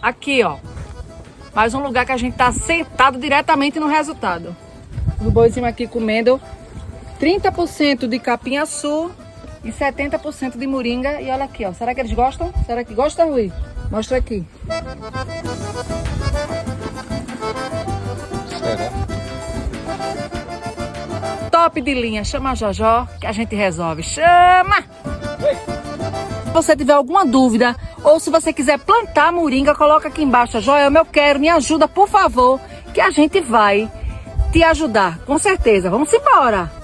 Aqui, ó. Mais um lugar que a gente tá sentado diretamente no resultado. O boizinho aqui comendo 30% de capim-açu e 70% de moringa. E olha aqui, ó. Será que eles gostam? Será que gosta, Rui? Mostra aqui. Será? Top de linha. Chama a Jojó que a gente resolve. Chama! Se você tiver alguma dúvida ou se você quiser plantar moringa, coloca aqui embaixo. Joelma, eu quero, me ajuda, por favor, que a gente vai te ajudar, com certeza. Vamos embora!